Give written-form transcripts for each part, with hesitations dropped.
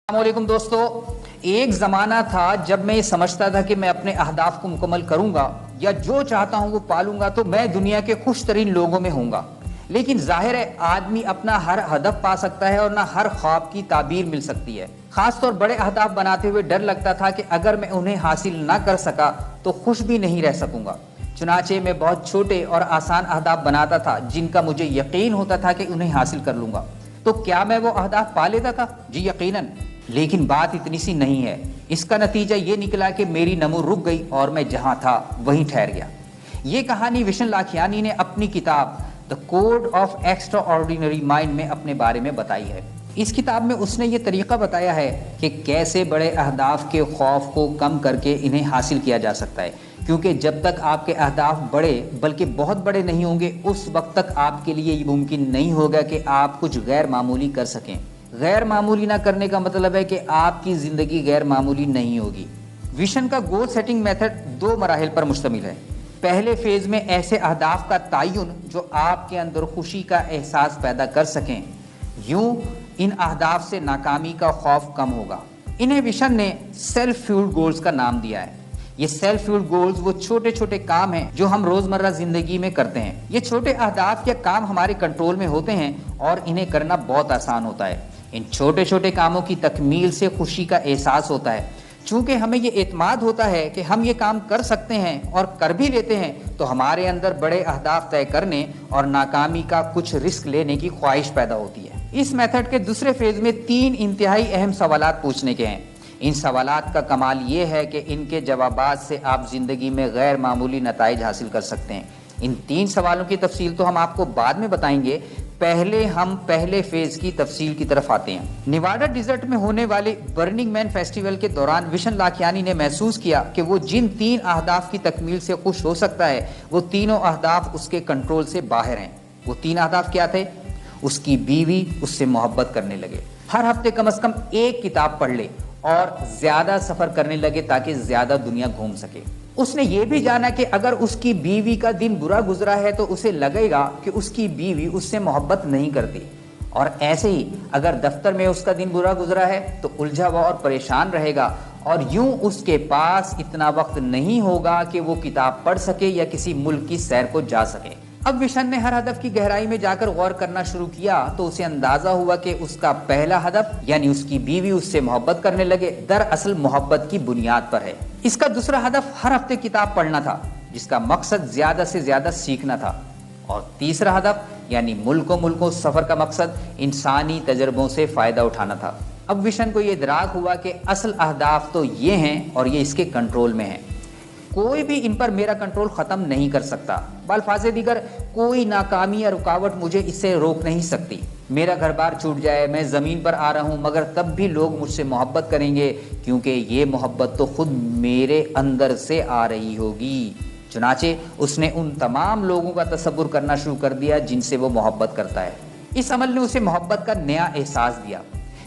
السلام علیکم دوستو، ایک زمانہ تھا جب میں یہ سمجھتا تھا کہ میں اپنے اہداف کو مکمل کروں گا یا جو چاہتا ہوں وہ پالوں گا تو میں دنیا کے خوش ترین لوگوں میں ہوں گا۔ لیکن ظاہر ہے آدمی اپنا ہر ہدف پا سکتا ہے اور نہ ہر خواب کی تعبیر مل سکتی ہے۔ خاص طور بڑے اہداف بناتے ہوئے ڈر لگتا تھا کہ اگر میں انہیں حاصل نہ کر سکا تو خوش بھی نہیں رہ سکوں گا۔ چنانچہ میں بہت چھوٹے اور آسان اہداف بناتا تھا جن کا مجھے یقین ہوتا تھا کہ انہیں حاصل کر لوں گا۔ تو کیا میں وہ اہداف پا لیتا تھا؟ جی یقیناً، لیکن بات اتنی سی نہیں ہے۔ اس کا نتیجہ یہ نکلا کہ میری نمو رک گئی اور میں جہاں تھا وہیں ٹھہر گیا۔ یہ کہانی وشن لاکھیانی نے اپنی کتاب The Code of Extraordinary Mind میں اپنے بارے میں بتائی ہے۔ اس کتاب میں اس نے یہ طریقہ بتایا ہے کہ کیسے بڑے اہداف کے خوف کو کم کر کے انہیں حاصل کیا جا سکتا ہے، کیونکہ جب تک آپ کے اہداف بڑے بلکہ بہت بڑے نہیں ہوں گے اس وقت تک آپ کے لیے یہ ممکن نہیں ہوگا کہ آپ کچھ غیر معمولی کر سکیں۔ غیر معمولی نہ کرنے کا مطلب ہے کہ آپ کی زندگی غیر معمولی نہیں ہوگی۔ ویژن کا گول سیٹنگ میتھڈ 2 مراحل پر مشتمل ہے۔ پہلے فیز میں ایسے اہداف کا تعین جو آپ کے اندر خوشی کا احساس پیدا کر سکیں، یوں ان اہداف سے ناکامی کا خوف کم ہوگا۔ انہیں ویژن نے سیلف فیولڈ گولز کا نام دیا ہے۔ یہ سیلف فیولڈ گولز وہ چھوٹے چھوٹے کام ہیں جو ہم روزمرہ زندگی میں کرتے ہیں۔ یہ چھوٹے اہداف یا کام ہمارے کنٹرول میں ہوتے ہیں اور انہیں کرنا بہت آسان ہوتا ہے۔ ان چھوٹے چھوٹے کاموں کی تکمیل سے خوشی کا احساس ہوتا ہے۔ چونکہ ہمیں یہ اعتماد ہوتا ہے کہ ہم یہ کام کر سکتے ہیں اور کر بھی لیتے ہیں، تو ہمارے اندر بڑے اہداف طے کرنے اور ناکامی کا کچھ رسک لینے کی خواہش پیدا ہوتی ہے۔ اس میتھڈ کے دوسرے فیز میں 3 انتہائی اہم سوالات پوچھنے کے ہیں۔ ان سوالات کا کمال یہ ہے کہ ان کے جوابات سے آپ زندگی میں غیر معمولی نتائج حاصل کر سکتے ہیں۔ ان 3 سوالوں کی تفصیل تو ہم آپ کو بعد میں بتائیں گے، پہلے ہم پہلے فیز کی تفصیل کی طرف آتے ہیں۔ نیواڈا ڈیزرٹ میں ہونے والے برننگ مین فیسٹیول کے دوران وشن لاکھیانی نے محسوس کیا کہ وہ جن 3 اہداف کی تکمیل سے خوش ہو سکتا ہے وہ تینوں اہداف اس کے کنٹرول سے باہر ہیں۔ وہ 3 اہداف کیا تھے؟ اس کی بیوی اس سے محبت کرنے لگے، ہر ہفتے کم از کم ایک کتاب پڑھ لے اور زیادہ سفر کرنے لگے تاکہ زیادہ دنیا گھوم سکے۔ اس نے یہ بھی جانا کہ اگر اس کی بیوی کا دن برا گزرا ہے تو اسے لگے گا کہ اس کی بیوی اس سے محبت نہیں کرتی، اور ایسے ہی اگر دفتر میں اس کا دن برا گزرا ہے تو الجھا ہوا اور پریشان رہے گا، اور یوں اس کے پاس اتنا وقت نہیں ہوگا کہ وہ کتاب پڑھ سکے یا کسی ملک کی سیر کو جا سکے۔ اب وشن نے ہر ہدف کی گہرائی میں جا کر غور کرنا شروع کیا تو اسے اندازہ ہوا کہ اس کا پہلا ہدف یعنی اس کی بیوی اس سے محبت کرنے لگے دراصل محبت کی بنیاد پر ہے۔ اس کا دوسرا ہدف ہر ہفتے کتاب پڑھنا تھا جس کا مقصد زیادہ سے زیادہ سیکھنا تھا، اور تیسرا ہدف یعنی ملکوں سفر کا مقصد انسانی تجربوں سے فائدہ اٹھانا تھا۔ اب وشن کو یہ ادراک ہوا کہ اصل اہداف تو یہ ہیں اور یہ اس کے کنٹرول میں ہیں، کوئی بھی ان پر میرا کنٹرول ختم نہیں کر سکتا۔ بالفاظ دیگر کوئی ناکامی یا رکاوٹ مجھے اس سے روک نہیں سکتی۔ میرا گھر بار چھوٹ جائے، میں زمین پر آ رہا ہوں، مگر تب بھی لوگ مجھ سے محبت کریں گے کیونکہ یہ محبت تو خود میرے اندر سے آ رہی ہوگی۔ چنانچہ اس نے ان تمام لوگوں کا تصور کرنا شروع کر دیا جن سے وہ محبت کرتا ہے۔ اس عمل نے اسے محبت کا نیا احساس دیا۔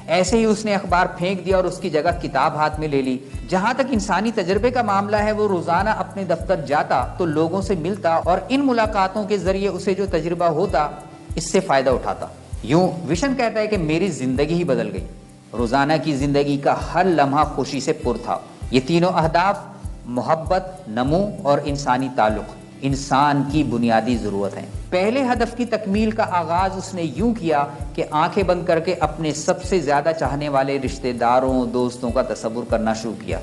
ایسے ہی اس نے اخبار پھینک دیا اور اس کی جگہ کتاب ہاتھ میں لے لی۔ جہاں تک انسانی تجربے کا معاملہ ہے، وہ روزانہ اپنے دفتر جاتا تو لوگوں سے ملتا اور ان ملاقاتوں کے ذریعے اسے جو تجربہ ہوتا اس سے فائدہ اٹھاتا۔ یوں وشن کہتا ہے کہ میری زندگی ہی بدل گئی۔ روزانہ کی زندگی کا ہر لمحہ خوشی سے پر تھا۔ یہ تینوں اہداف محبت، نمو اور انسانی تعلق انسان کی بنیادی ضرورت ہیں۔ پہلے ہدف کی تکمیل کا آغاز اس نے یوں کیا کہ آنکھیں بند کر کے اپنے سب سے زیادہ چاہنے والے رشتہ داروں دوستوں کا تصور کرنا شروع کیا۔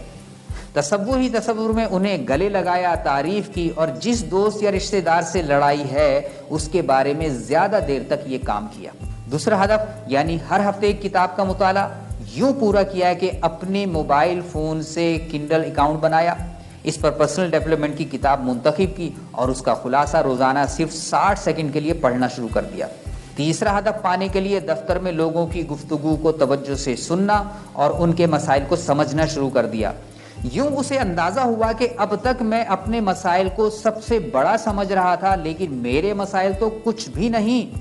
تصور میں انہیں گلے لگایا، تعریف کی، اور جس دوست یا رشتہ دار سے لڑائی ہے اس کے بارے میں زیادہ دیر تک یہ کام کیا۔ دوسرا ہدف یعنی ہر ہفتے ایک کتاب کا مطالعہ یوں پورا کیا کہ اپنے موبائل فون سے کنڈل اکاؤنٹ بنایا، اس پر پرسنل ڈیولپمنٹ کی کتاب منتخب کی اور اس کا خلاصہ روزانہ صرف 60 سیکنڈ کے لیے پڑھنا شروع کر دیا۔ تیسرا ہدف پانے کے لیے دفتر میں لوگوں کی گفتگو کو توجہ سے سننا اور ان کے مسائل کو سمجھنا شروع کر دیا۔ یوں اسے اندازہ ہوا کہ اب تک میں اپنے مسائل کو سب سے بڑا سمجھ رہا تھا، لیکن میرے مسائل تو کچھ بھی نہیں۔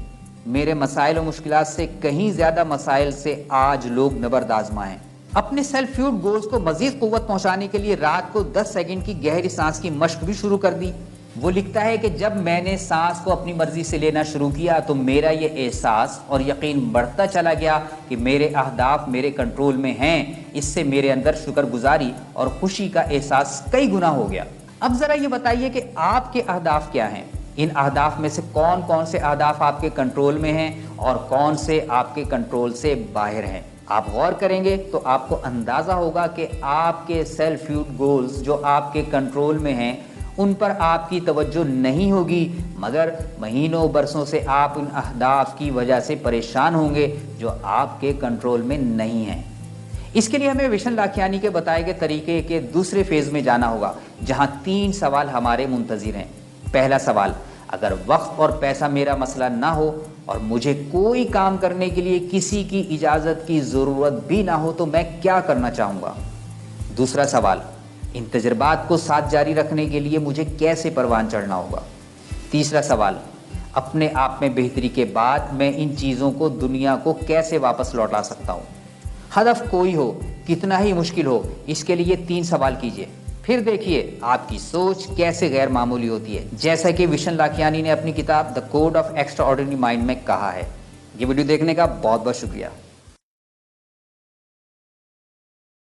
میرے مسائل و مشکلات سے کہیں زیادہ مسائل سے آج لوگ نبرد آزما ہیں۔ اپنے سیلف فیولڈ گولز کو مزید قوت پہنچانے کے لیے رات کو 10 سیکنڈ کی گہری سانس کی مشق بھی شروع کر دی۔ وہ لکھتا ہے کہ جب میں نے سانس کو اپنی مرضی سے لینا شروع کیا تو میرا یہ احساس اور یقین بڑھتا چلا گیا کہ میرے اہداف میرے کنٹرول میں ہیں۔ اس سے میرے اندر شکر گزاری اور خوشی کا احساس کئی گنا ہو گیا۔ اب ذرا یہ بتائیے کہ آپ کے اہداف کیا ہیں؟ ان اہداف میں سے کون کون سے اہداف آپ کے کنٹرول میں ہیں اور کون سے آپ کے کنٹرول سے باہر ہیں؟ آپ غور کریں گے تو آپ کو اندازہ ہوگا کہ آپ کے سیلف ہیلپ گولز جو آپ کے کنٹرول میں ہیں ان پر آپ کی توجہ نہیں ہوگی، مگر مہینوں برسوں سے آپ ان اہداف کی وجہ سے پریشان ہوں گے جو آپ کے کنٹرول میں نہیں ہیں۔ اس کے لیے ہمیں وشن لاکھیانی کے بتائے گئے طریقے کے دوسرے فیز میں جانا ہوگا، جہاں 3 سوال ہمارے منتظر ہیں۔ پہلا سوال، اگر وقت اور پیسہ میرا مسئلہ نہ ہو اور مجھے کوئی کام کرنے کے لیے کسی کی اجازت کی ضرورت بھی نہ ہو تو میں کیا کرنا چاہوں گا؟ دوسرا سوال، ان تجربات کو ساتھ جاری رکھنے کے لیے مجھے کیسے پروان چڑھنا ہوگا؟ تیسرا سوال، اپنے آپ میں بہتری کے بعد میں ان چیزوں کو دنیا کو کیسے واپس لوٹا سکتا ہوں؟ ہدف کوئی ہو، کتنا ہی مشکل ہو، اس کے لیے 3 سوال کیجئے، پھر دیکھیے آپ کی سوچ کیسے غیر معمولی ہوتی ہے، جیسا کہ وشن لاکھیانی نے اپنی کتاب The Code of Extraordinary Mind میں کہا ہے۔ یہ ویڈیو دیکھنے کا بہت بہت شکریہ۔